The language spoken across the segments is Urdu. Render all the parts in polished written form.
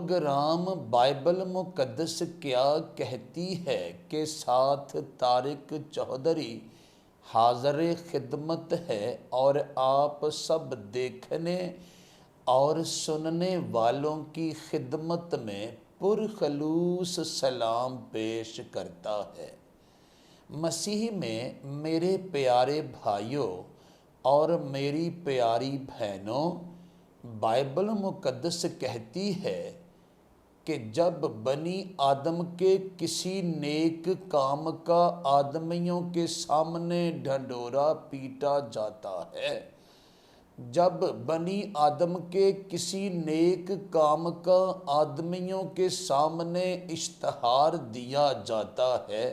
گرام بائبل مقدس کیا کہتی ہے کے ساتھ طارق چودھری حاضر خدمت ہے اور آپ سب دیکھنے اور سننے والوں کی خدمت میں پرخلوص سلام پیش کرتا ہے۔ مسیح میں میرے پیارے بھائیوں اور میری پیاری بہنوں، بائبل مقدس کہتی ہے کہ جب بنی آدم کے کسی نیک کام کا آدمیوں کے سامنے ڈھنڈورا پیٹا جاتا ہے، جب بنی آدم کے کسی نیک کام کا آدمیوں کے سامنے اشتہار دیا جاتا ہے،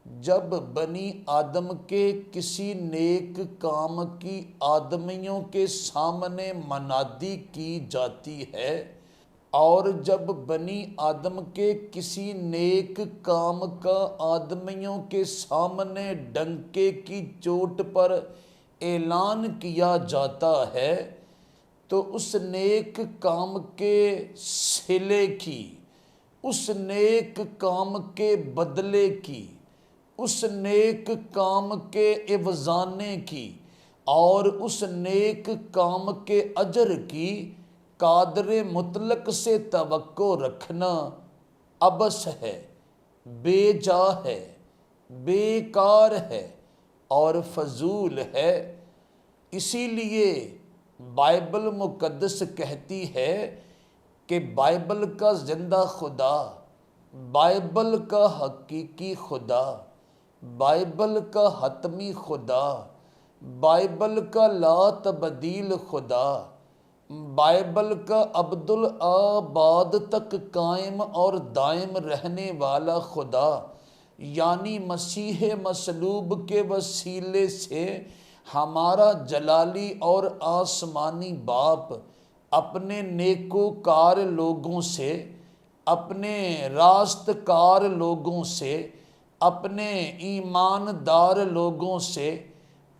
جب بنی آدم کے کسی نیک کام کی آدمیوں کے سامنے منادی کی جاتی ہے، اور جب بنی آدم کے کسی نیک کام کا آدمیوں کے سامنے ڈنکے کی چوٹ پر اعلان کیا جاتا ہے، تو اس نیک کام کے صلے کی، اس نیک کام کے بدلے کی، اس نیک کام کے عوضانے کی اور اس نیک کام کے اجر کی قادر مطلق سے توقع رکھنا عبث ہے، بے جا ہے، بیکار ہے اور فضول ہے۔ اسی لیے بائبل مقدس کہتی ہے کہ بائبل کا زندہ خدا، بائبل کا حقیقی خدا، بائبل کا حتمی خدا، بائبل کا لا تبدیل خدا، بائبل کا ابدالآباد تک قائم اور دائم رہنے والا خدا، یعنی مسیح مصلوب کے وسیلے سے ہمارا جلالی اور آسمانی باپ اپنے نیکوکار لوگوں سے، اپنے راستکار لوگوں سے، اپنے ایماندار لوگوں سے،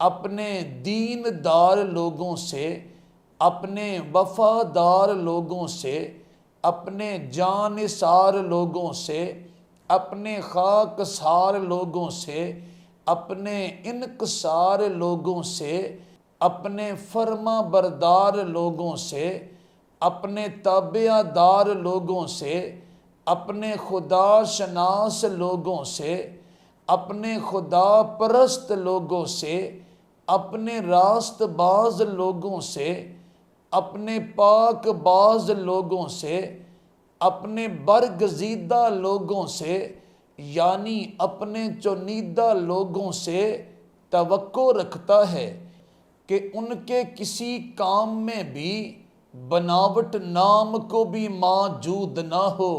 اپنے دیندار لوگوں سے، اپنے وفادار لوگوں سے، اپنے جانثار لوگوں سے، اپنے خاکسار لوگوں سے، اپنے انکسار لوگوں سے، اپنے فرما بردار لوگوں سے، اپنے تابع دار لوگوں سے، اپنے خدا شناس لوگوں سے، اپنے خدا پرست لوگوں سے، اپنے راست باز لوگوں سے، اپنے پاک باز لوگوں سے، اپنے برگزیدہ لوگوں سے، یعنی اپنے چنیدہ لوگوں سے توقع رکھتا ہے کہ ان کے کسی کام میں بھی بناوٹ نام کو بھی موجود نہ ہو،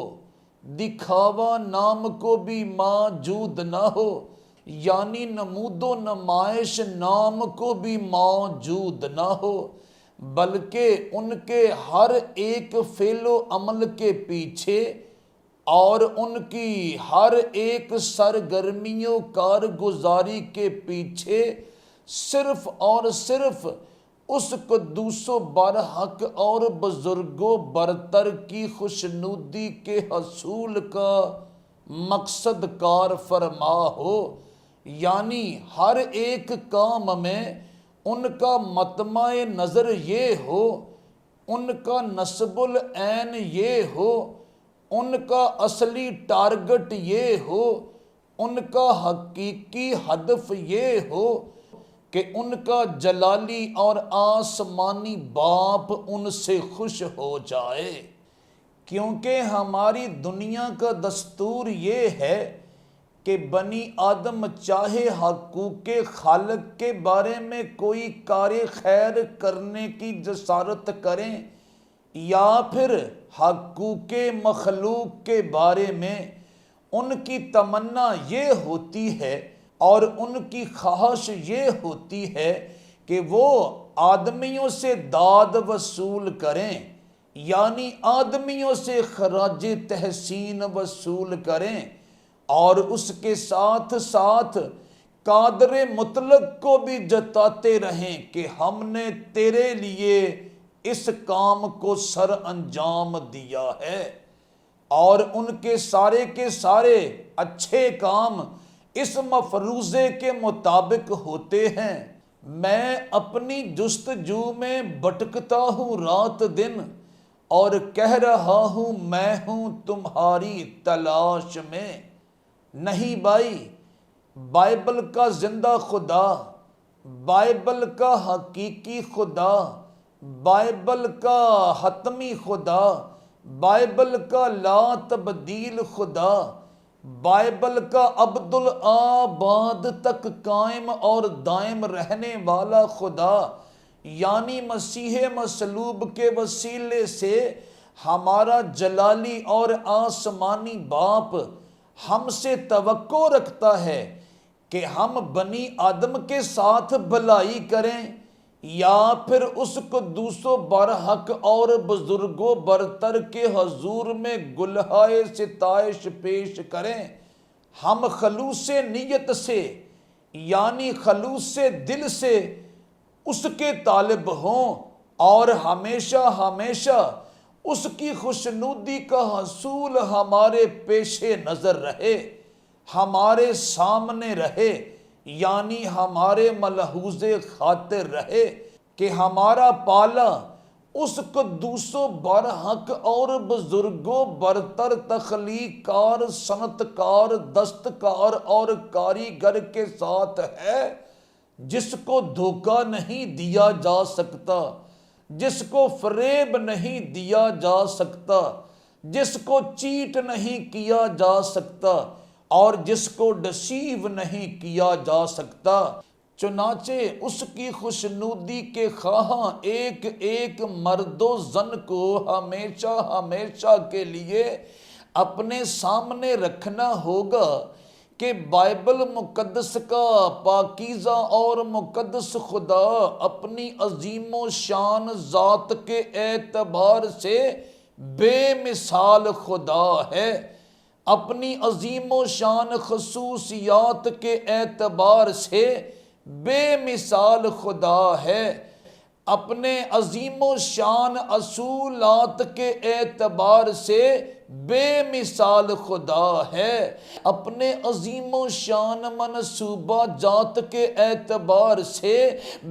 دکھاوا نام کو بھی موجود نہ ہو، یعنی نمود و نمائش نام کو بھی موجود نہ ہو، بلکہ ان کے ہر ایک فعل و عمل کے پیچھے اور ان کی ہر ایک سرگرمی و کارگزاری کے پیچھے صرف اور صرف اس قدوس و برحق اور بزرگ و برتر کی خوشنودی کے حصول کا مقصد کار فرما ہو، یعنی ہر ایک کام میں ان کا مطمع نظر یہ ہو، ان کا نصب العین یہ ہو، ان کا اصلی ٹارگٹ یہ ہو، ان کا حقیقی ہدف یہ ہو کہ ان کا جلالی اور آسمانی باپ ان سے خوش ہو جائے۔ کیونکہ ہماری دنیا کا دستور یہ ہے کہ بنی آدم چاہے حقوق خالق کے بارے میں کوئی کار خیر کرنے کی جسارت کریں یا پھر حقوق مخلوق کے بارے میں ان کی تمنا یہ ہوتی ہے اور ان کی خواہش یہ ہوتی ہے کہ وہ آدمیوں سے داد وصول کریں، یعنی آدمیوں سے خراج تحسین وصول کریں، اور اس کے ساتھ ساتھ قادر مطلق کو بھی جتاتے رہیں کہ ہم نے تیرے لیے اس کام کو سر انجام دیا ہے، اور ان کے سارے اچھے کام اس مفروضے کے مطابق ہوتے ہیں۔ میں اپنی جستجو میں بھٹکتا ہوں رات دن، اور کہہ رہا ہوں میں ہوں تمہاری تلاش میں۔ نہیں بھائی، بائبل کا زندہ خدا، بائبل کا حقیقی خدا، بائبل کا حتمی خدا، بائبل کا لا تبدیل خدا، بائبل کا عبدالآباد تک قائم اور دائم رہنے والا خدا، یعنی مسیح مصلوب کے وسیلے سے ہمارا جلالی اور آسمانی باپ ہم سے توقع رکھتا ہے کہ ہم بنی آدم کے ساتھ بھلائی کریں، یا پھر اس قدوس و برحق اور بزرگ و برتر کے حضور میں گلہائے ستائش پیش کریں۔ ہم خلوص نیت سے، یعنی خلوص دل سے اس کے طالب ہوں، اور ہمیشہ اس کی خوشنودی کا حصول ہمارے پیش نظر رہے، ہمارے سامنے رہے، یعنی ہمارے ملحوظ خاطر رہے، کہ ہمارا پالا اس قدوس و برحق اور بزرگ و برتر تخلیق کار، صنعت کار، دستکار اور کاریگر کے ساتھ ہے، جس کو دھوکہ نہیں دیا جا سکتا، جس کو فریب نہیں دیا جا سکتا، جس کو چیٹ نہیں کیا جا سکتا، اور جس کو ڈسیو نہیں کیا جا سکتا۔ چنانچہ اس کی خوشنودی کے خواہاں ایک ایک مرد و زن کو ہمیشہ کے لیے اپنے سامنے رکھنا ہوگا کہ بائبل مقدس کا پاکیزہ اور مقدس خدا اپنی عظیم و شان ذات کے اعتبار سے بے مثال خدا ہے، اپنی عظیم و شان خصوصیات کے اعتبار سے بے مثال خدا ہے، اپنے عظیم و شان اصولات کے اعتبار سے بے مثال خدا ہے، اپنے عظیم و شان منصوبہ جات کے اعتبار سے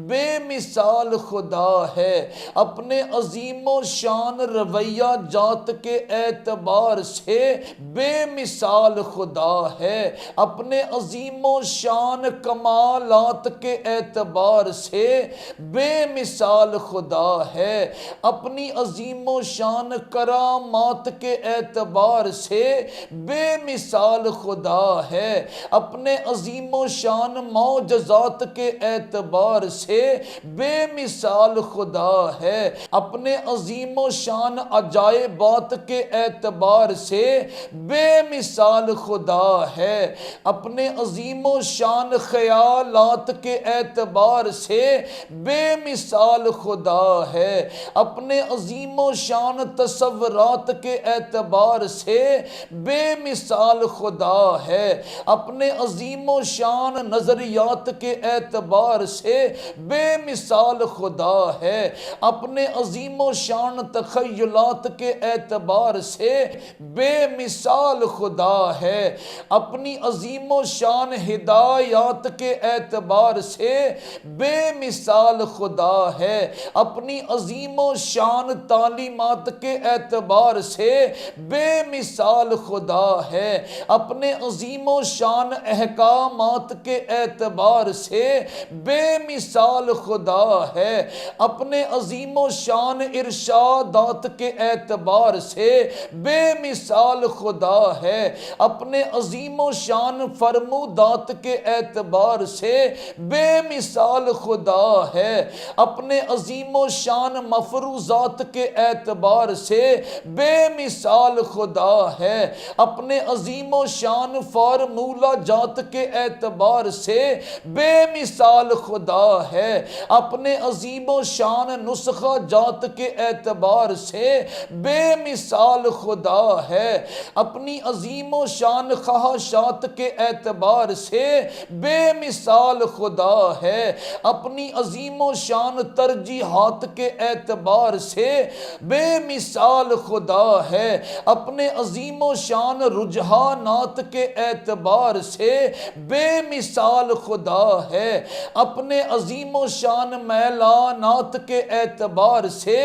بے مثال خدا ہے، اپنے عظیم و شان رویہ جات کے اعتبار سے بے مثال خدا ہے، اپنے عظیم و شان کمالات کے اعتبار سے بے مثال خدا ہے، اپنی عظیم و شان کرامات کے اعتبار سے بے مثال خدا ہے، اپنے عظیم و شان معجزات کے اعتبار سے بے مثال خدا ہے، اپنے عظیم و شان عجائبات کے اعتبار سے بے مثال خدا ہے، اپنے عظیم و شان خیالات کے اعتبار سے بے مثال خدا ہے، اپنے عظیم و شان تصورات کے اعتبار سے بے مثال خدا ہے، اپنے عظیم و شان نظریات کے اعتبار سے بے مثال خدا ہے، اپنے عظیم و شان تخیلات کے اعتبار سے بے مثال خدا ہے، اپنی عظیم و شان ہدایات کے اعتبار سے بے مثال خدا ہے، اپنی عظیم و شان تعلیمات کے اعتبار سے بے مثال خدا ہے، اپنے عظیم و شان احکامات کے اعتبار سے بے مثال خدا ہے، اپنے عظیم و شان ارشادات کے اعتبار سے بے مثال خدا ہے، اپنے عظیم و شان فرمودات کے اعتبار سے بے مثال خدا ہے، اپنے عظیم و شان مفروضات کے اعتبار سے بے مثال مثال خدا ہے، اپنے عظیم و شان فارمولہ جات کے اعتبار سے بے مثال خدا ہے، اپنے عظیم و شان نسخہ جات کے اعتبار سے بے مثال خدا ہے، اپنی عظیم و شان خواہشات کے اعتبار سے بے مثال خدا ہے، اپنی عظیم و شان ترجیحات کے اعتبار سے بے مثال خدا ہے، اپنے عظیم و شان رجحانات کے اعتبار سے بے مثال خدا ہے، اپنے عظیم و شان میلانات کے اعتبار سے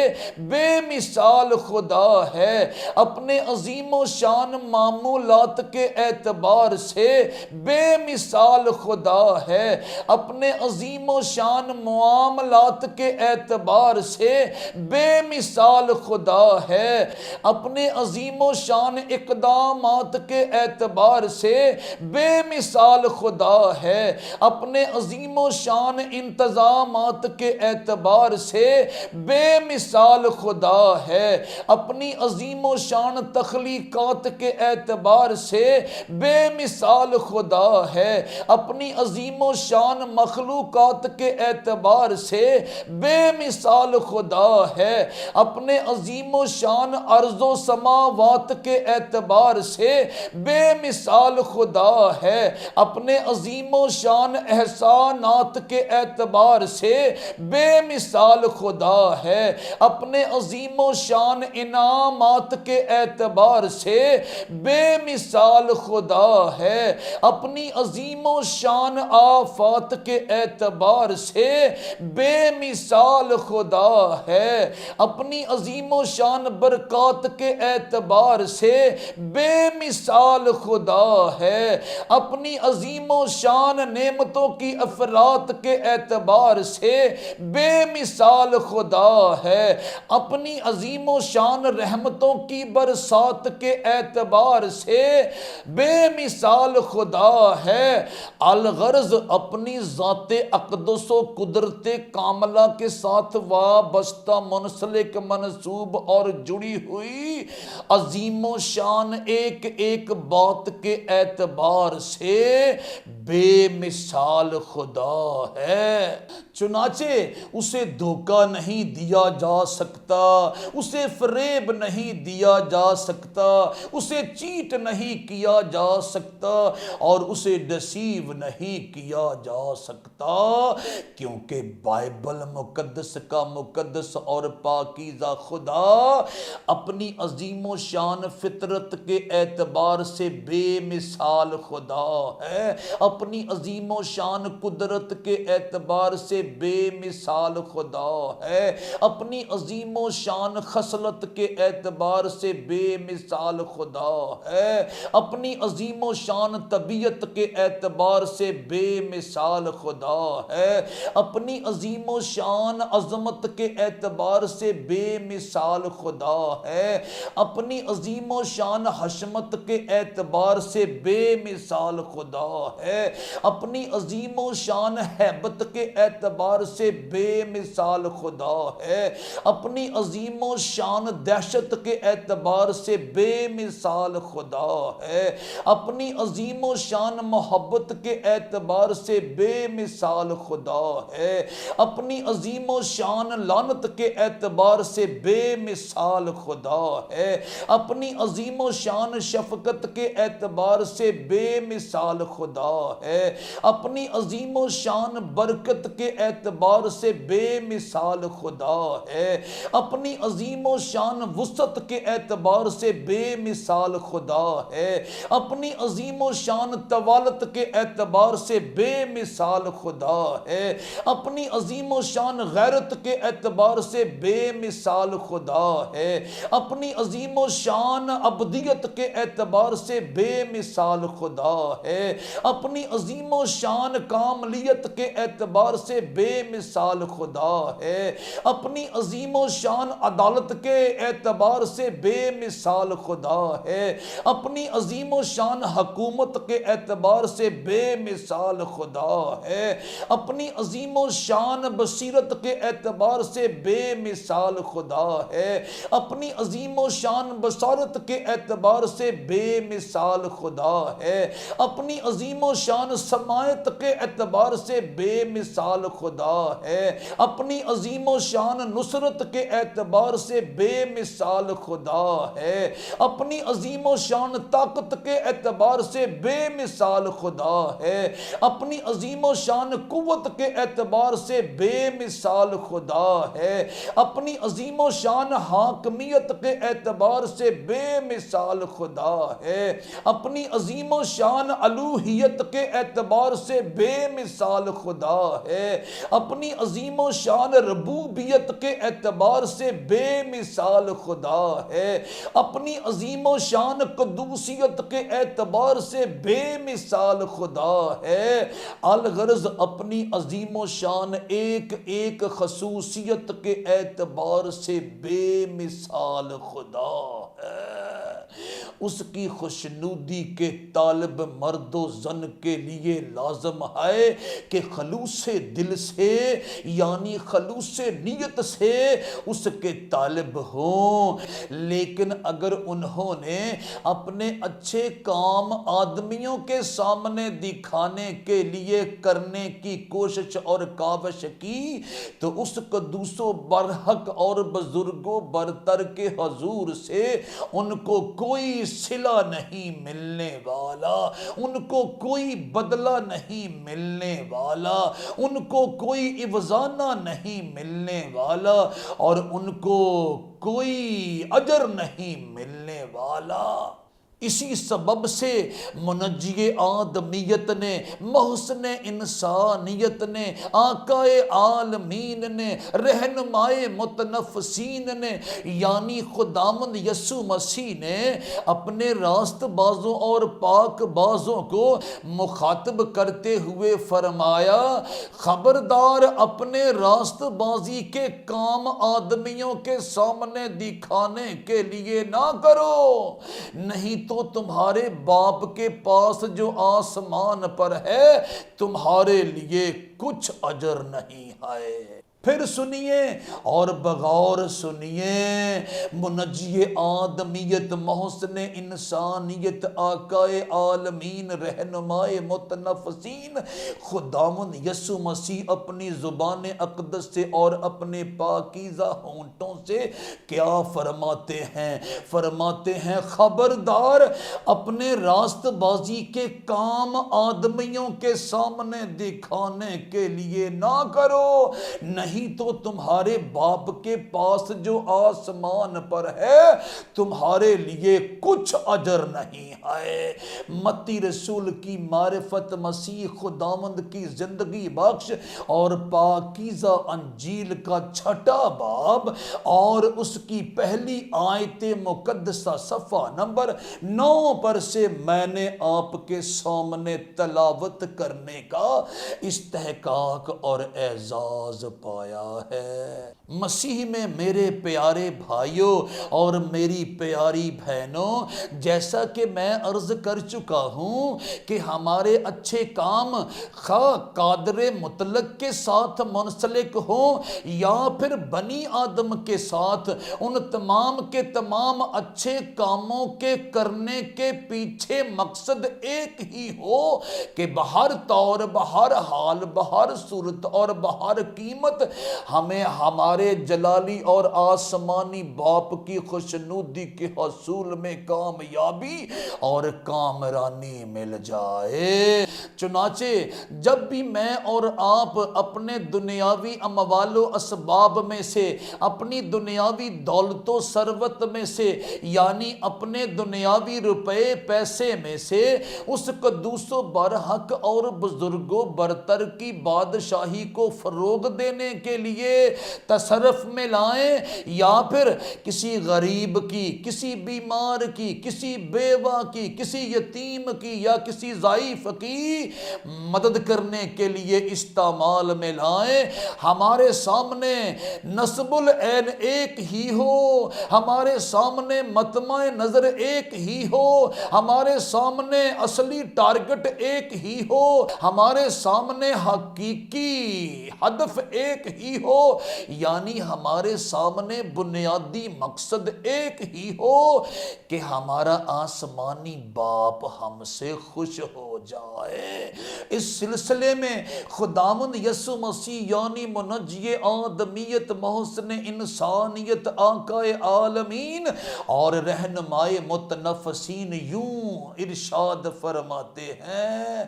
بے مثال خدا ہے، اپنے عظیم و شان معمولات کے اعتبار سے بے مثال خدا ہے، اپنے عظیم و شان معاملات کے اعتبار سے بے مثال خدا ہے، اپنے عظیم و شان اقدامات کے اعتبار سے بے مثال خدا ہے، اپنے عظیم و شان انتظامات کے اعتبار سے بے مثال خدا ہے، اپنی عظیم و شان تخلیقات کے اعتبار سے بے مثال خدا ہے، اپنی عظیم و شان مخلوقات کے اعتبار سے بے مثال خدا ہے، اپنے عظیم و شان ارض و سماوات کے اعتبار سے بے مثال خدا ہے، اپنے عظیم و شان احسانات کے اعتبار سے بے مثال خدا ہے، اپنے عظیم و شان انعامات کے اعتبار سے بے مثال خدا ہے، اپنی عظیم و شان آفات کے اعتبار سے بے مثال خدا ہے، اپنی عظیم و شان برکات کے اعتبار سے بے مثال خدا ہے، اپنی عظیم و شان نعمتوں کی افراط کے اعتبار سے بے مثال خدا ہے، اپنی عظیم و شان رحمتوں کی برسات کے اعتبار سے بے مثال خدا ہے، الغرض اپنی ذات اقدس و قدرت کاملہ کے ساتھ وابستہ منسلک منسوب اور جڑی ہوئی عظیم و شان ایک ایک بات کے اعتبار سے بے مثال خدا ہے، چنانچہ اسے دھوکہ نہیں دیا جا سکتا، اسے فریب نہیں دیا جا سکتا، اسے چیٹ نہیں کیا جا سکتا اور اسے ڈسیو نہیں کیا جا سکتا، کیونکہ بائبل مقدس کا مقدس اور پاکیزہ خدا اپنی عظیم و شان فطرت کے اعتبار سے بے مثال خدا ہے، اپنی عظیم و شان قدرت کے اعتبار سے بے مثال خدا ہے، اپنی عظیم و شان خصلت کے اعتبار سے بے مثال خدا ہے، اپنی عظیم و شان طبیعت کے اعتبار سے بے مثال خدا ہے، اپنی عظیم و شان عظمت کے اعتبار سے بے مثال خدا ہے، اپنی عظیم و شان حشمت کے اعتبار سے بے مثال خدا ہے، اپنی عظیم و شان ہیبت کے اعتبار سے بے مثال خدا ہے، اپنی عظیم و شان دہشت کے اعتبار سے بے مثال خدا ہے، اپنی عظیم و شان محبت کے اعتبار سے بے مثال خدا ہے، اپنی عظیم و شان لعنت کے اعتبار سے بے مثال خدا ہے، اپنی عظیم و شان شفقت کے اعتبار سے بے مثال خدا ہے، اپنی عظیم و شان برکت کے اعتبار سے بے مثال خدا ہے، اپنی عظیم و شان وسعت کے اعتبار سے بے مثال خدا ہے، اپنی عظیم و شان طوالت کے اعتبار سے بے مثال خدا ہے، اپنی عظیم و شان غیرت کے اعتبار سے بے مثال خدا ہے، اپنی عظیم و شان ابدیت کے اعتبار سے بے مثال خدا ہے، اپنی عظیم و شان کاملیت کے اعتبار سے بے مثال خدا ہے، اپنی عظیم و شان عدالت کے اعتبار سے بے مثال خدا ہے، اپنی عظیم و شان حکومت کے اعتبار سے بے مثال خدا ہے، اپنی عظیم و شان بصیرت کے اعتبار سے بے مثال خدا ہے، اپنی عظیم و شان بصارت کے اعتبار سے بے مثال خدا ہے، اپنی عظیم و شان سماعت کے اعتبار سے بے مثال خدا ہے، اپنی عظیم و شان نصرت کے اعتبار سے بے مثال خدا ہے، اپنی عظیم و شان طاقت کے اعتبار سے بے مثال خدا ہے، اپنی عظیم و شان قوت کے اعتبار سے بے مثال خدا ہے، اپنی عظیم و شان حاکمیت کے اعتبار سے بے مثال خدا ہے، اپنی عظیم و شان الوہیت کے اعتبار سے بے مثال خدا ہے، اپنی عظیم و شان ربوبیت کے اعتبار سے بے مثال خدا ہے، اپنی عظیم و شان قدوسیت کے اعتبار سے بے مثال خدا ہے، الغرض اپنی عظیم و شان ایک ایک خصوصیت کے اعتبار سے بے مثال خدا ہے۔ اس کی خوشنودی کے طالب مرد و زن کے لیے لازم ہے کہ خلوص دل سے یعنی خلوص نیت سے اس کے طالب ہوں، لیکن اگر انہوں نے اپنے اچھے کام آدمیوں کے سامنے دکھانے کے لیے کرنے کی کوشش اور کاوش کی تو اس قدوس و برحق اور بزرگ و برتر کے حضور سے ان کو کوئی صلہ نہیں ملنے والا، ان کو کوئی بدلہ نہیں ملنے والا، ان کو کوئی عوضانہ نہیں ملنے والا اور ان کو کوئی اجر نہیں ملنے والا۔ اسی سبب سے منجی آدمیت نے، محسن انسانیت نے، آقائے عالمین نے، رہنمائے متنفسین نے یعنی خداوند یسوع مسیح نے اپنے راست بازوں اور پاک بازوں کو مخاطب کرتے ہوئے فرمایا، خبردار اپنے راست بازی کے کام آدمیوں کے سامنے دکھانے کے لیے نہ کرو، نہیں تو تمہارے باپ کے پاس جو آسمان پر ہے تمہارے لیے کچھ اجر نہیں ہے۔ پھر سنیے اور بغور سنیے، منجی آدمیت، محسن انسانیت، آقائے عالمین، رہنمائے متنفسین خداوند یسوع مسیح اپنی زبان اقدس سے اور اپنے پاکیزہ ہونٹوں سے کیا فرماتے ہیں؟ فرماتے ہیں، خبردار اپنے راست بازی کے کام آدمیوں کے سامنے دکھانے کے لیے نہ کرو، نہیں تو تمہارے باپ کے پاس جو آسمان پر ہے تمہارے لیے کچھ اجر نہیں ہے۔ متی رسول کی معرفت مسیح خداوند کی زندگی بخش اور پاکیزہ انجیل کا 6 باب اور اس کی پہلی آیت مقدسہ صفحہ نمبر 9 پر سے میں نے آپ کے سامنے تلاوت کرنے کا استحقاق اور اعزاز پایا ہے۔ مسیح میں میرے پیارے بھائیوں اور میری پیاری بہنوں، جیسا کہ میں عرض کر چکا ہوں کہ ہمارے اچھے کام خواہ قادر مطلق کے ساتھ منسلک ہوں یا پھر بنی آدم کے ساتھ، ان تمام کے تمام اچھے کاموں کے کرنے کے پیچھے مقصد ایک ہی ہو کہ بہر طور، بہر حال، بہر صورت اور بہر قیمت ہمیں ہمارے جلالی اور آسمانی باپ کی خوشنودی کے حصول میں کامیابی اور کامرانی مل جائے۔ چنانچہ جب بھی میں اور آپ اپنے دنیاوی اموال و اسباب میں سے، اپنی دنیاوی دولت و ثروت میں سے یعنی اپنے دنیاوی روپے پیسے میں سے اس قدوس و برحق اور بزرگ و برتر کی بادشاہی کو فروغ دینے کے لیے تصرف میں لائیں یا پھر کسی غریب کی، کسی بیمار کی، کسی بیوہ کی، کسی یتیم کی یا کسی ضعیف کی مدد کرنے کے لیے استعمال میں لائیں، ہمارے سامنے نصب العین ایک ہی ہو، ہمارے سامنے مطمع نظر ایک ہی ہو، ہمارے سامنے اصلی ٹارگٹ ایک ہی ہو، ہمارے سامنے حقیقی ہدف ایک ہی ہو، یعنی ہمارے سامنے بنیادی مقصد ایک ہی ہو کہ ہمارا آسمانی باپ ہم سے خوش ہو جائے۔ اس سلسلے میں خداوند یسوع مسیح یعنی منجی آدمیت، محسن انسانیت، آقا عالمین اور رہنمائے متنفسین یوں ارشاد فرماتے ہیں،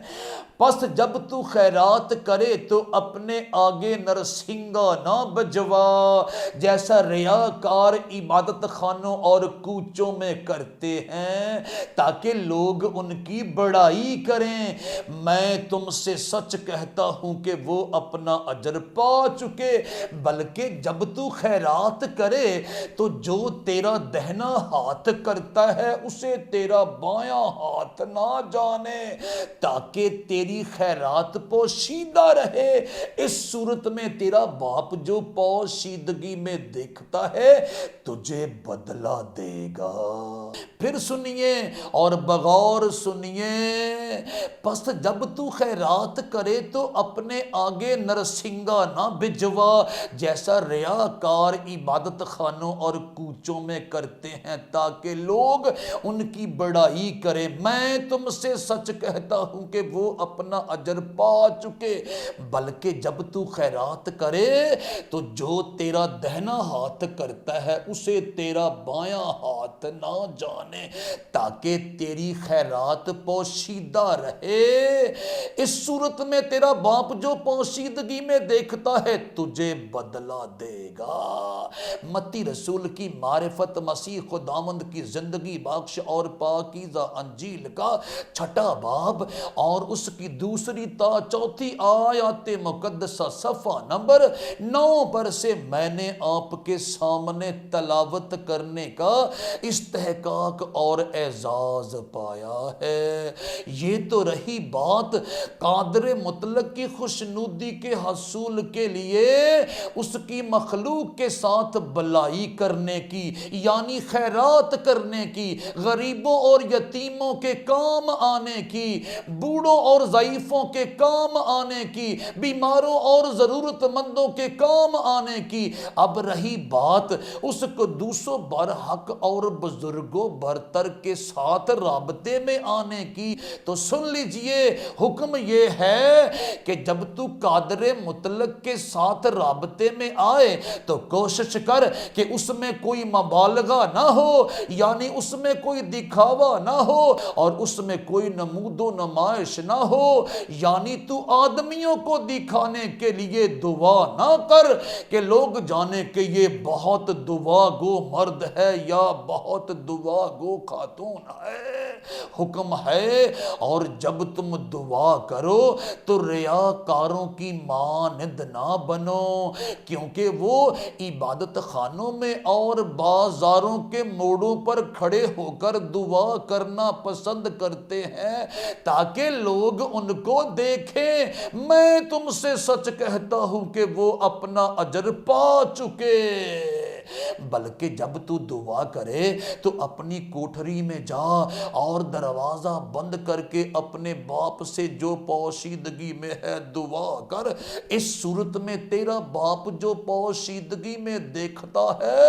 پس جب تو خیرات کرے تو اپنے آگے نرسنگا نہ بجوا، جیسا ریاکار عبادت خانوں اور کوچوں میں کرتے ہیں تاکہ لوگ ان کی بڑائی کریں۔ میں تم سے سچ کہتا ہوں کہ وہ اپنا اجر پا چکے۔ بلکہ جب تو خیرات کرے تو جو تیرا دہنا ہاتھ کرتا ہے اسے تیرا بایاں ہاتھ نہ جانے، تاکہ تیری خیرات پوشیدہ رہے۔ اس صورت میں تیرا باپ جو پوشیدگی میں دیکھتا ہے تجھے بدلہ دے گا۔ پھر سنیے اور بغور سنیے، پس جب تو خیرات کرے تو اپنے آگے نرسنگا نہ بھجوا، جیسا ریاکار عبادت خانوں اور کوچوں میں کرتے ہیں تاکہ لوگ ان کی بڑائی کریں۔ میں تم سے سچ کہتا ہوں کہ وہ اپنا اجر پا چکے۔ بلکہ جب تو خیرات کرے تو جو تیرا دہنا ہاتھ کرتا ہے اسے تیرا بایاں ہاتھ نہ جانے، تاکہ تیری خیرات پوشیدہ رہے۔ اس صورت میں تیرا باپ جو پوشیدگی میں دیکھتا ہے تجھے بدلہ دے گا۔ متی رسول کی معرفت مسیح خداوند کی زندگی بخش اور پاکیزہ انجیل کا 6 باب اور اس کی 2 تا 4 آیات مقدسہ صفحہ نمبر 9 پر سے میں نے آپ کے سامنے تلاوت کرنے کا استحقاق اور اعزاز پایا ہے۔ یہ تو رہی بات قادر مطلق کی خوشنودی کے حصول کے لیے اس کی مخلوق کے ساتھ بلائی کرنے کی، یعنی خیرات کرنے کی، غریبوں اور یتیموں کے کام آنے کی، بوڑھوں اور ضعیفوں کے کام آنے کی، بیماروں اور ضرورت مندوں کے کام آنے کی۔ اب رہی بات اس قدوسوں برحق اور بزرگوں برتر کے ساتھ رابطے میں آنے کی، تو سن لیجئے، حکم یہ ہے کہ جب تو قادر مطلق کے ساتھ رابطے میں آئے تو کوشش کر کہ اس میں کوئی مبالغہ نہ ہو، یعنی اس میں کوئی دکھاوا نہ ہو اور اس میں کوئی نمود و نمائش نہ ہو، یعنی تو آدمیوں کو دکھانے کے لیے دعا نہ کر کہ لوگ جانے کہ یہ بہت دعا گو مرد ہے یا بہت دعا گو خاتون ہے۔ حکم ہے، اور جب تم دعا کرو تو ریاکاروں کی مانند نہ بنو، کیونکہ وہ عبادت خانوں میں اور بازاروں کے موڑوں پر کھڑے ہو کر دعا کرنا پسند کرتے ہیں تاکہ لوگ ان کو دیکھیں۔ میں تم سے سچ کہتا ہوں کہ وہ اپنا اجر پا چکے۔ بلکہ جب تو دعا کرے تو اپنی کوٹھری میں جا اور دروازہ بند کر کے اپنے باپ سے جو پوشیدگی میں ہے دعا کر۔ اس صورت میں تیرا باپ جو پوشیدگی میں دیکھتا ہے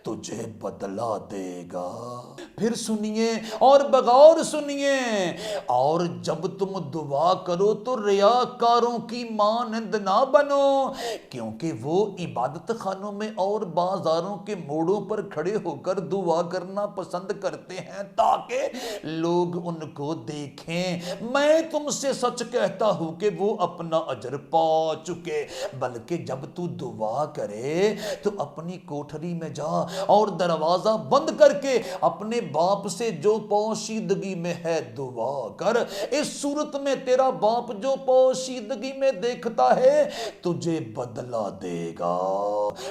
تجھے بدلہ دے گا۔ پھر سنیے اور بغور سنیے، اور جب تم دعا کرو تو ریاکاروں کی مانند نہ بنو، کیونکہ وہ عبادت خانوں میں اور بازاروں کے موڑوں پر کھڑے ہو کر دعا کرنا پسند کرتے ہیں تاکہ لوگ ان کو دیکھیں۔ میں تم سے سچ کہتا ہوں کہ وہ اپنا اجر پا چکے۔ بلکہ جب تو دعا کرے تو اپنی کوٹھری میں جا اور دروازہ بند کر کے اپنے باپ سے جو پوشیدگی میں ہے دعا کر۔ اس صورت میں تیرا باپ جو پوشیدگی میں دیکھتا ہے تجھے بدلہ دے گا۔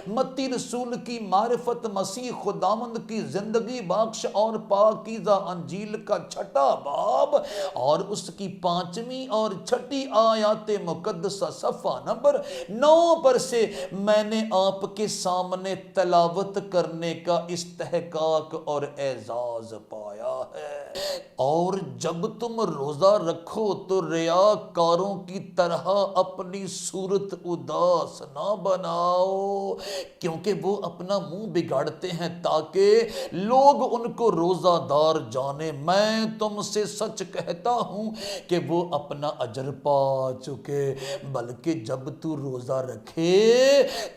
متی رسول کی کی معرفت مسیح خداوند کی زندگی بخش اور پاکیزہ انجیل کا 6واں باب اور اس کی 5ویں اور 6ٹھی آیات مقدسہ صفحہ نمبر 9 پر سے میں نے آپ کے سامنے تلاوت کرنے کا استحقاق اور اعزاز پایا ہے۔ اور جب تم روزہ رکھو تو ریاکاروں کی طرح اپنی صورت اداس نہ بناؤ، کیونکہ وہ اپنا منہ بگاڑتے ہیں تاکہ لوگ ان کو روزہ دار جانے۔ میں تم سے سچ کہتا ہوں کہ وہ اپنا اجر پا چکے۔ بلکہ جب تو روزہ رکھے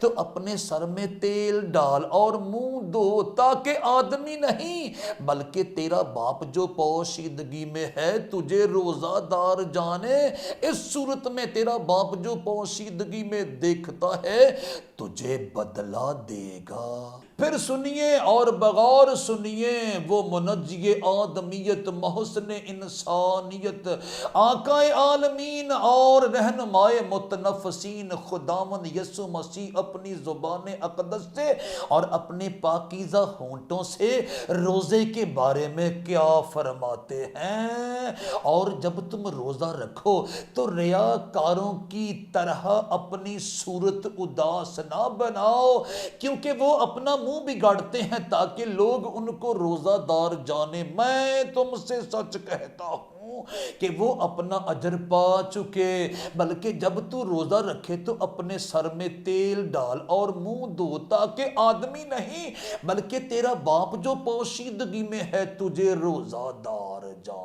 تو اپنے سر میں تیل ڈال اور منہ دھو، تاکہ آدمی نہیں بلکہ تیرا باپ جو پوشیدگی میں ہے تجھے روزہ دار جانے۔ اس صورت میں تیرا باپ جو پوشیدگی میں دیکھتا ہے تجھے بدلہ دے گا۔ پھر سنیے اور بغور سنیے، وہ منجی آدمیت، محسن انسانیت، آقا عالمین اور رہنمائے متنفسین خداوند یسوع مسیح اپنی زبان اقدس سے اور اپنے پاکیزہ ہونٹوں سے روزے کے بارے میں کیا فرماتے ہیں۔ اور جب تم روزہ رکھو تو ریاکاروں کی طرح اپنی صورت اداس نہ بناؤ، کیونکہ وہ اپنا منہ بگاڑتے ہیں تاکہ لوگ ان کو روزہ دار جانے۔ میں تم سے سچ کہتا ہوں کہ وہ اپنا اجر پا چکے۔ بلکہ جب تو روزہ رکھے تو اپنے سر میں تیل ڈال اور منہ دھو، تاکہ آدمی نہیں بلکہ تیرا باپ جو پوشیدگی میں ہے تجھے روزہ دار جانے۔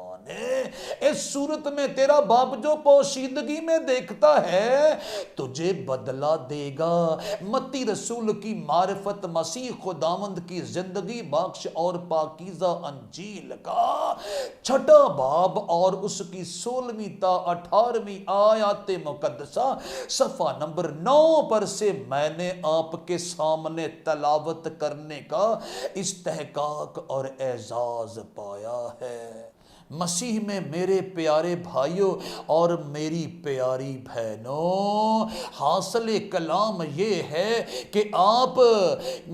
اس صورت میں تیرا باپ جو پوشیدگی میں دیکھتا ہے تجھے بدلہ دے گا۔ متی رسول کی معرفت مسیح خداوند کی زندگی بخش اور پاکیزہ انجیل کا 6واں باب اور اس کی 16ویں تا 18ویں آیات مقدسہ صفحہ نمبر 9 پر سے میں نے آپ کے سامنے تلاوت کرنے کا استحقاق اور اعزاز پایا ہے۔ مسیح میں میرے پیارے بھائیوں اور میری پیاری بہنوں، حاصل کلام یہ ہے کہ آپ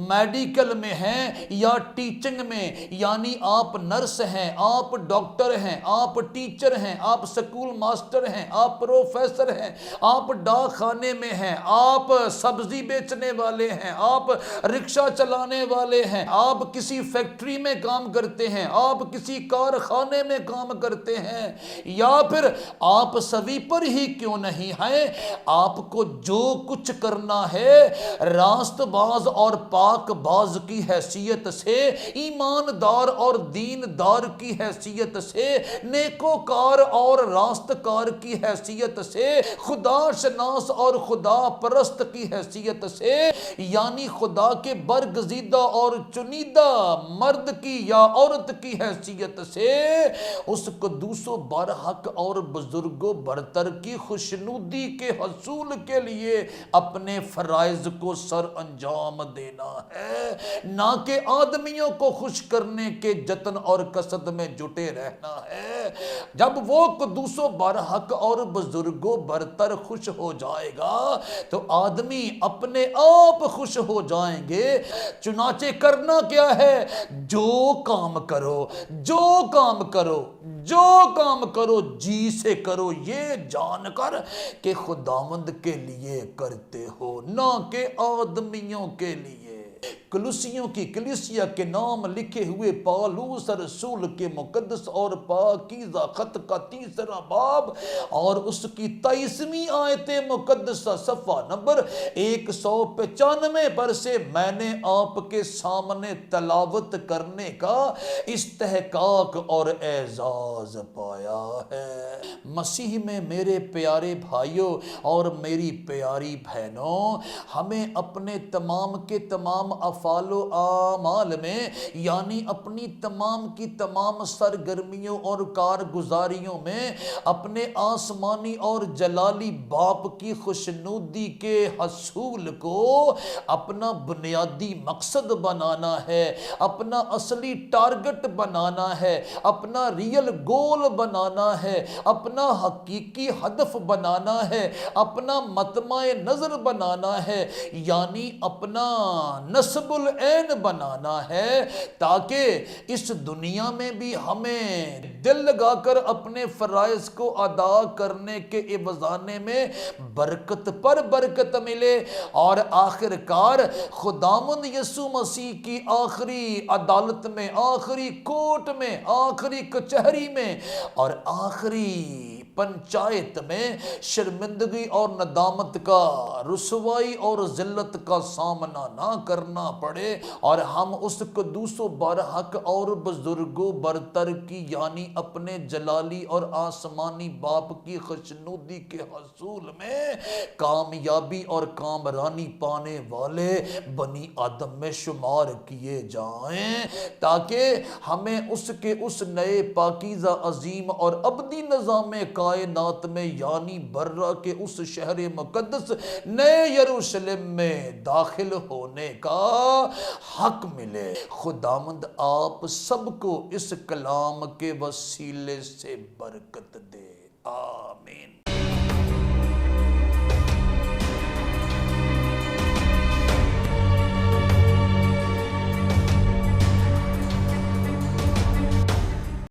میڈیکل میں ہیں یا ٹیچنگ میں، یعنی آپ نرس ہیں، آپ ڈاکٹر ہیں، آپ ٹیچر ہیں، آپ سکول ماسٹر ہیں، آپ پروفیسر ہیں، آپ ڈاک خانے میں ہیں، آپ سبزی بیچنے والے ہیں، آپ رکشہ چلانے والے ہیں، آپ کسی فیکٹری میں کام کرتے ہیں، آپ کسی کارخانے میں کام کرتے ہیں، یا پھر آپ سویپر ہی کیوں نہیں ہیں، آپ کو جو کچھ کرنا ہے راست باز اور پاک باز کی حیثیت سے، ایماندار اور دیندار کی حیثیت سے، نیکوکار اور راستکار کی حیثیت سے، خدا شناس اور خدا پرست کی حیثیت سے، یعنی خدا کے برگزیدہ اور چنیدہ مرد کی یا عورت کی حیثیت سے، اس قدوس و برحق اور بزرگ و برتر کی خوشنودی کے حصول کے لیے اپنے فرائض کو سر انجام دینا ہے، نہ کہ آدمیوں کو خوش کرنے کے جتن اور قصد میں جٹے رہنا ہے۔ جب وہ قدوس و برحق اور بزرگ و برتر خوش ہو جائے گا تو آدمی اپنے آپ خوش ہو جائیں گے۔ چنانچہ کرنا کیا ہے؟ جو کام کرو، جو کام کرو، جو کام کرو جی سے کرو، یہ جان کر کہ خداوند کے لیے کرتے ہو، نہ کہ آدمیوں کے لیے۔ کلوسیوں کی کلیسیا کے نام لکھے ہوئے پالوس رسول کے مقدس اور پاکیزہ خط کا 3واں باب اور اس کی 23ویں آیت مقدسہ صفحہ نمبر 195 پر سے میں نے آپ کے سامنے تلاوت کرنے کا استحقاق اور اعزاز پایا ہے۔ مسیح میں میرے پیارے بھائیوں اور میری پیاری بہنوں، ہمیں اپنے تمام کے تمام افعال و اعمال میں، یعنی اپنی تمام کی تمام سرگرمیوں اور کارگزاریوں میں اپنے آسمانی اور جلالی باپ کی خوشنودی کے حصول کو اپنا بنیادی مقصد بنانا ہے، اپنا اصلی ٹارگٹ بنانا ہے، اپنا ریئل گول بنانا ہے، اپنا حقیقی ہدف بنانا ہے، اپنا مطمع نظر بنانا ہے، یعنی اپنا نصب العین بنانا ہے، تاکہ اس دنیا میں بھی ہمیں دل لگا کر اپنے فرائض کو ادا کرنے کے عوضانے میں برکت پر برکت ملے، اور آخر کار خداوند یسوع مسیح کی آخری عدالت میں، آخری کورٹ میں، آخری کچہری میں اور آخری پنچایت میں شرمندگی اور ندامت کا، رسوائی اور ذلت کا سامنا نہ کرنا پڑے، اور ہم اس قدوس و برحق اور بزرگ و برتر کی یعنی اپنے جلالی اور آسمانی باپ کی خوشنودی کے حصول میں کامیابی اور کامرانی پانے والے بنی آدم میں شمار کیے جائیں، تاکہ ہمیں اس کے اس نئے پاکیزہ عظیم اور ابدی نظام کائنات میں یعنی برہ کے اس شہر مقدس نئے یروشلم میں داخل ہونے کا حق ملے۔ خداوند آپ سب کو اس کلام کے وسیلے سے برکت دے، آمین۔